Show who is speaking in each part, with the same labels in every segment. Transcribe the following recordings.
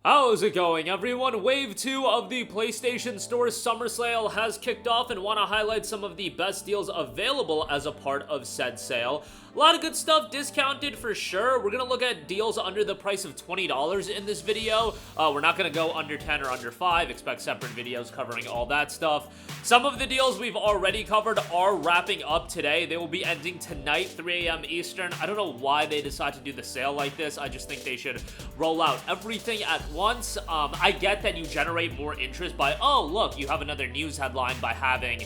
Speaker 1: How's it going, everyone? Wave 2 of the PlayStation Store's summer sale has kicked off and want to highlight some of the best deals available as a part of said sale. A lot of good stuff discounted for sure. We're going to look at deals under the price of $20 in this video. We're not going to go under 10 or under 5. Expect separate videos covering all that stuff. Some of the deals we've already covered are wrapping up today. They will be ending tonight, 3 a.m. Eastern. I don't know why they decide to do the sale like this. I just think they should roll out everything at once. I get that you generate more interest by, oh, look, you have another news headline by having,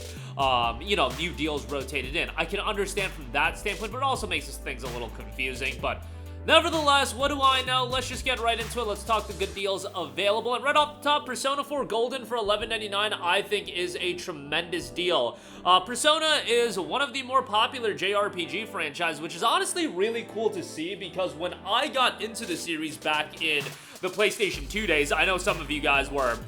Speaker 1: new deals rotated in. I can understand from that standpoint, but it also makes things a little confusing. But nevertheless, what do I know? Let's just get right into it. Let's talk the good deals available. And right off the top, Persona 4 Golden for $11.99 I think is a tremendous deal. Persona is one of the more popular JRPG franchises, which is honestly really cool to see because when I got into the series back in the PlayStation 2 days, I know some of you guys were,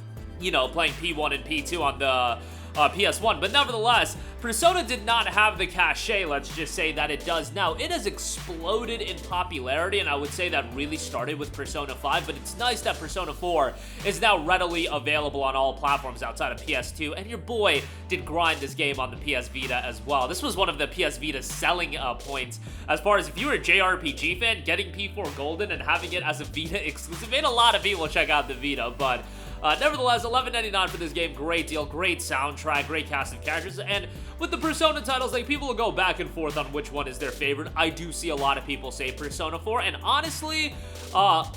Speaker 1: playing P1 and P2 on the PS1, but nevertheless, Persona did not have the cachet, let's just say, that it does now. It has exploded in popularity, and I would say that really started with Persona 5, but it's nice that Persona 4 is now readily available on all platforms outside of PS2, and your boy did grind this game on the PS Vita as well. This was one of the PS Vita's selling points, as far as if you were a JRPG fan, getting P4 Golden and having it as a Vita exclusive made a lot of people check out the Vita, but nevertheless, $11.99 for this game, great deal, great soundtrack, great cast of characters, and with the Persona titles, people will go back and forth on which one is their favorite. I do see a lot of people say Persona 4, and honestly, out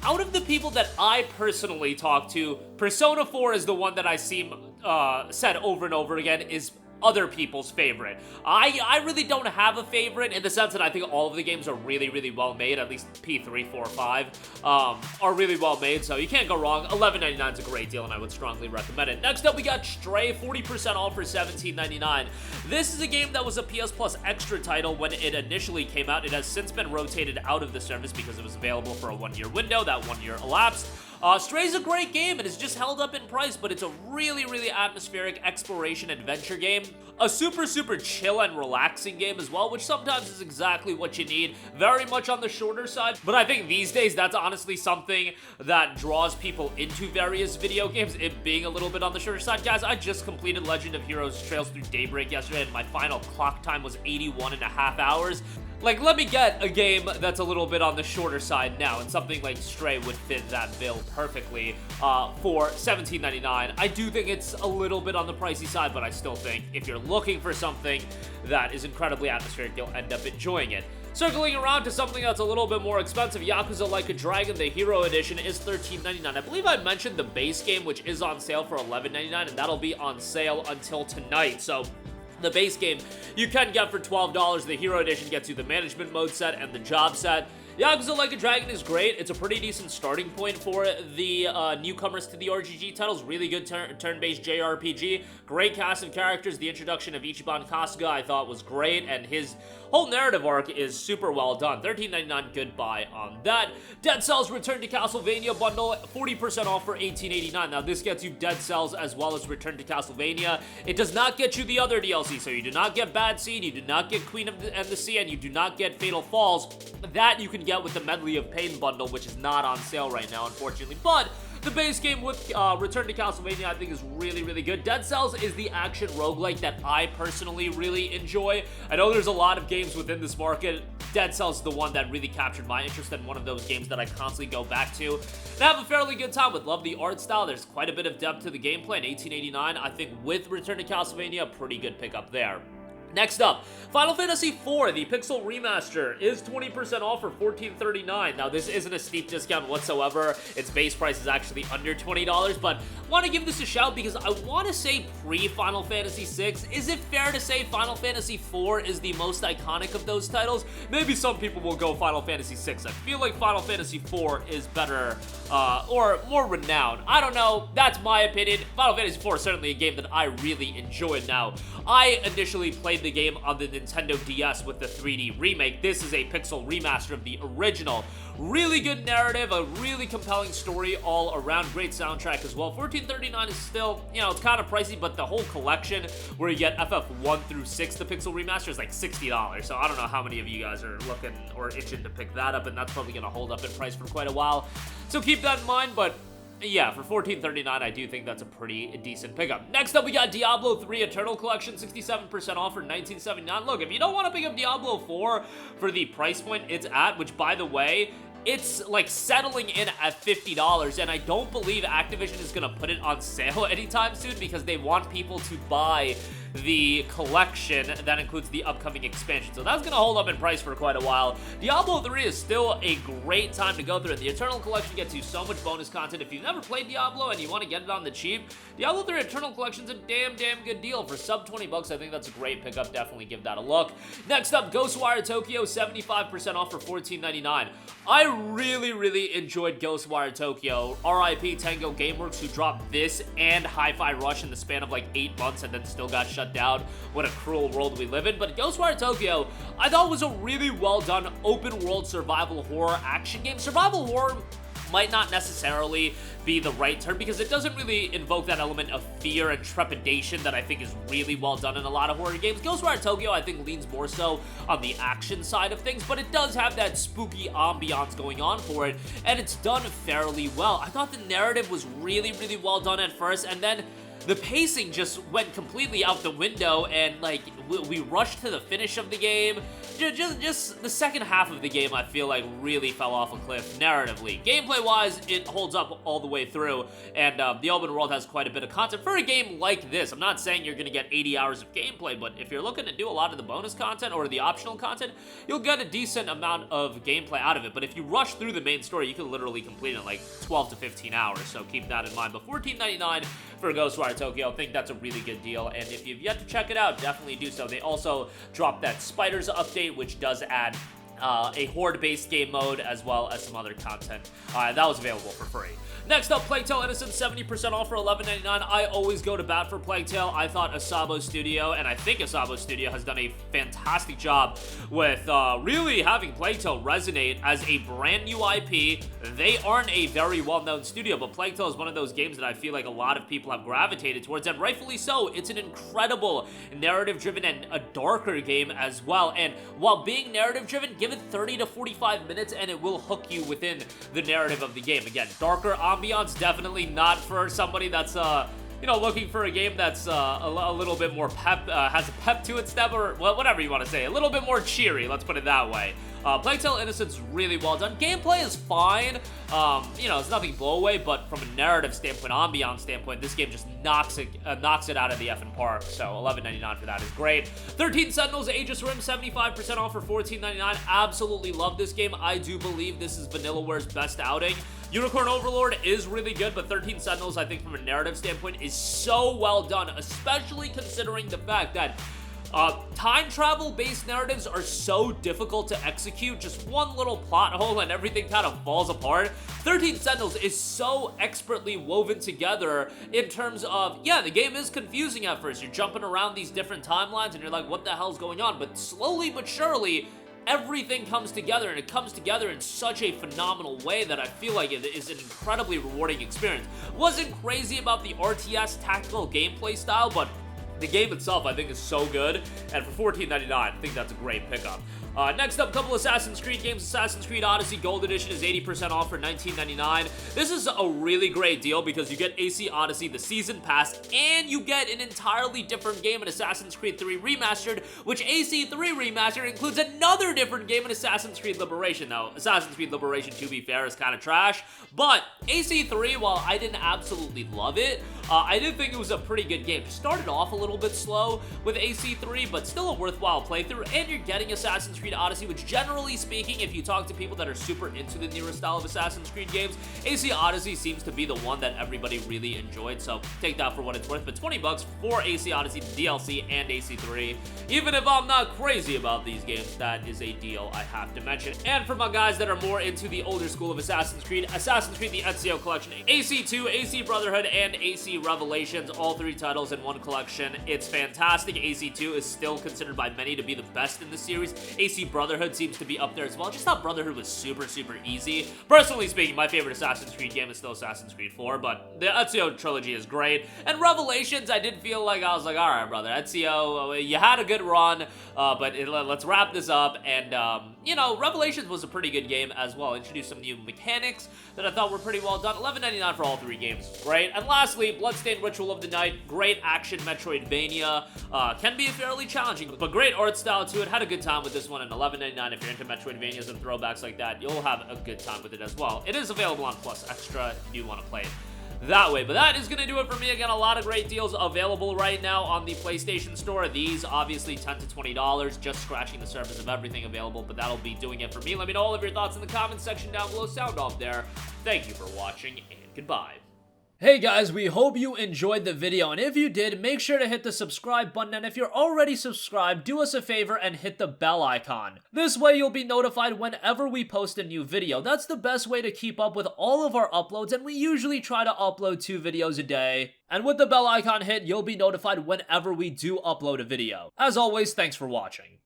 Speaker 1: of the people that I personally talk to, Persona 4 is the one that I see said over and over again is other people's favorite. I really don't have a favorite in the sense that I think all of the games are really, really well made. At least P3, 4, 5 are really well made, so you can't go wrong. $11.99 is a great deal, and I would strongly recommend it. Next up, we got Stray, 40% off for $17.99. This is a game that was a PS Plus Extra title when it initially came out. It has since been rotated out of the service because it was available for a 1-year window. That 1 year elapsed. Stray's a great game, and it's just held up in price, but it's a really, really atmospheric exploration adventure game. A super, super chill and relaxing game as well, which sometimes is exactly what you need. Very much on the shorter side, but I think these days that's honestly something that draws people into various video games, it being a little bit on the shorter side. Guys, I just completed Legend of Heroes Trails Through Daybreak yesterday, and my final clock time was 81.5 hours. Let me get a game that's a little bit on the shorter side now, and something like Stray would fit that bill perfectly for $17.99. I do think it's a little bit on the pricey side, but I still think if you're looking for something that is incredibly atmospheric, you'll end up enjoying it. Circling around to something that's a little bit more expensive, Yakuza Like a Dragon, the Hero Edition is $13.99. I believe I mentioned the base game, which is on sale for $11.99, and that'll be on sale until tonight, so the base game you can get for $12. The Hero Edition gets you the management mode set and the job set. Yakuza Like a Dragon is great. It's a pretty decent starting point for the newcomers to the RGG titles. Really good turn-based JRPG. Great cast of characters. The introduction of Ichiban Kasuga I thought was great, and his whole narrative arc is super well done. $13.99, good buy on that. Dead Cells Return to Castlevania bundle, 40% off for $18.89. Now, this gets you Dead Cells as well as Return to Castlevania. It does not get you the other DLC, so you do not get Bad Seed, you do not get Queen of the Sea, and you do not get Fatal Falls. That you can get with the Medley of Pain bundle, which is not on sale right now, unfortunately. But the base game with Return to Castlevania I think is really, really good. Dead Cells is the action roguelike that I personally really enjoy. I know there's a lot of games within this market. Dead Cells is the one that really captured my interest and one of those games that I constantly go back to and have a fairly good time with. Love the art style. There's quite a bit of depth to the gameplay, and $18.89 I think with Return to Castlevania, a pretty good pickup there. Next up, Final Fantasy IV, the Pixel Remaster, is 20% off for $14.39. Now, this isn't a steep discount whatsoever. Its base price is actually under $20, but I want to give this a shout because I want to say pre-Final Fantasy VI. Is it fair to say Final Fantasy IV is the most iconic of those titles? Maybe some people will go Final Fantasy VI. I feel like Final Fantasy IV is better or more renowned. I don't know. That's my opinion. Final Fantasy IV is certainly a game that I really enjoyed. Now, I initially played played the game on the Nintendo DS with the 3D remake, this is a pixel remaster of the original. Really good narrative, a really compelling story all around, great soundtrack as well. $14.39 is still, you know, it's kind of pricey, but the whole collection where you get FF1 through 6, the pixel remaster, is like $60. So I don't know how many of you guys are looking or itching to pick that up, and that's probably going to hold up in price for quite a while. So keep that in mind, but yeah, for $14.39, I do think that's a pretty decent pickup. Next up, we got Diablo 3 Eternal Collection, 67% off for $19.79. Look, if you don't want to pick up Diablo 4 for the price point it's at, which, by the way, it's like settling in at $50, and I don't believe Activision is gonna put it on sale anytime soon because they want people to buy the collection that includes the upcoming expansion. So that's gonna hold up in price for quite a while. Diablo 3 is still a great time to go through, and the Eternal Collection gets you so much bonus content. If you've never played Diablo and you want to get it on the cheap, Diablo 3 Eternal Collection's a damn good deal. For sub 20 bucks, I think that's a great pickup. Definitely give that a look. Next up, Ghostwire Tokyo, 75% off for $14.99. I really enjoyed Ghostwire Tokyo. RIP Tango Gameworks, who dropped this and Hi-Fi Rush in the span of like 8 months and then still got shut down. What a cruel world we live in. But Ghostwire Tokyo, I thought was a really well done open world survival horror action game. Survival horror might not necessarily be the right term because it doesn't really invoke that element of fear and trepidation that I think is really well done in a lot of horror games. Ghostwire Tokyo, I think, leans more so on the action side of things, but it does have that spooky ambiance going on for it, and it's done fairly well. I thought the narrative was really well done at first, and then the pacing just went completely out the window, and like we rushed to the finish of the game. Just the second half of the game, I feel like, really fell off a cliff narratively. Gameplay-wise, it holds up all the way through, and the open world has quite a bit of content for a game like this. I'm not saying you're gonna get 80 hours of gameplay, but if you're looking to do a lot of the bonus content or the optional content, you'll get a decent amount of gameplay out of it. But if you rush through the main story, you can literally complete it in like 12 to 15 hours, so keep that in mind. But $14.99 for Ghostwire Tokyo, I think that's a really good deal, and if you've yet to check it out, definitely do so. They also dropped that Spiders update, which does add a horde-based game mode as well as some other content that was available for free. Next up, Plague Tale Innocence, 70% off for $11.99. I always go to bat for Plague Tale. I thought Asabo Studio, and I think Asabo Studio has done a fantastic job with really having Plague Tale resonate as a brand new IP. They aren't a very well-known studio, but Plague Tale is one of those games that I feel like a lot of people have gravitated towards, and rightfully so. It's an incredible narrative-driven and a darker game as well, and while being narrative-driven, give it 30 to 45 minutes and it will hook you within the narrative of the game. Again, darker ambiance, definitely not for somebody that's you know, looking for a game that's a little bit more pep, has a pep to it step, or well, whatever you want to say, a little bit more cheery, let's put it that way. Plague Tale Innocence is really well done. Gameplay is fine. You know, it's nothing blow away, but from a narrative standpoint, ambiance standpoint, this game just knocks it out of the effing park. So $11.99 for that is great. 13 Sentinels, Aegis Rim, 75% off for $14.99. Absolutely love this game. I do believe this is Vanillaware's best outing. Unicorn Overlord is really good, but 13 Sentinels, I think from a narrative standpoint, is so well done, especially considering the fact that time travel based narratives are so difficult to execute. Just one little plot hole and everything kind of falls apart. 13 Sentinels is so expertly woven together in terms of, yeah, the game is confusing at first. You're jumping around these different timelines and you're like, what the hell's going on? But slowly but surely, everything comes together, and it comes together in such a phenomenal way that I feel like it is an incredibly rewarding experience. Wasn't crazy about the RTS tactical gameplay style, but the game itself, I think, is so good, and for $14.99, I think that's a great pickup. Next up, couple Assassin's Creed games. Assassin's Creed Odyssey Gold Edition is 80% off for $19.99. This is a really great deal because you get AC Odyssey, the Season Pass, and you get an entirely different game in Assassin's Creed 3 Remastered, which AC 3 Remastered includes another different game in Assassin's Creed Liberation. Now, Assassin's Creed Liberation, to be fair, is kind of trash, but AC 3, while I didn't absolutely love it, I did think it was a pretty good game. It started off a little bit slow with AC 3, but still a worthwhile playthrough, and you're getting Assassin's Creed Odyssey, which generally speaking, if you talk to people that are super into the newer style of Assassin's Creed games, AC Odyssey seems to be the one that everybody really enjoyed, so take that for what it's worth. But 20 bucks for AC Odyssey, DLC, and AC3. Even if I'm not crazy about these games, that is a deal I have to mention. And for my guys that are more into the older school of Assassin's Creed the Ezio collection, AC2, AC Brotherhood, and AC Revelations, all three titles in one collection. It's fantastic. AC2 is still considered by many to be the best in the series. AC Brotherhood seems to be up there as well. Just thought Brotherhood was super easy. Personally speaking, my favorite Assassin's Creed game is still Assassin's Creed 4, but the Ezio trilogy is great. And Revelations, I did feel like, I was like, alright, brother, Ezio, you had a good run, but let's wrap this up. And, you know, Revelations was a pretty good game as well. Introduced some new mechanics that I thought were pretty well done. $11.99 for all three games. Great. And lastly, Bloodstained Ritual of the Night. Great action Metroidvania. Can be fairly challenging, but great art style to it. Had a good time with this one, and $11.99 if you're into Metroidvanias and throwbacks like that, you'll have a good time with it as well. It is available on Plus Extra if you want to play it that way. But that is going to do it for me. Again, a lot of great deals available right now on the PlayStation Store. These obviously $10 to $20, just scratching the surface of everything available, but that'll be doing it for me. Let me know all of your thoughts in the comments section down below. Sound off there. Thank you for watching, and goodbye. Hey guys, we hope you enjoyed the video, and if you did, make sure to hit the subscribe button, and if you're already subscribed, do us a favor and hit the bell icon. This way you'll be notified whenever we post a new video. That's the best way to keep up with all of our uploads, and we usually try to upload 2 videos a day. And with the bell icon hit, you'll be notified whenever we do upload a video. As always, thanks for watching.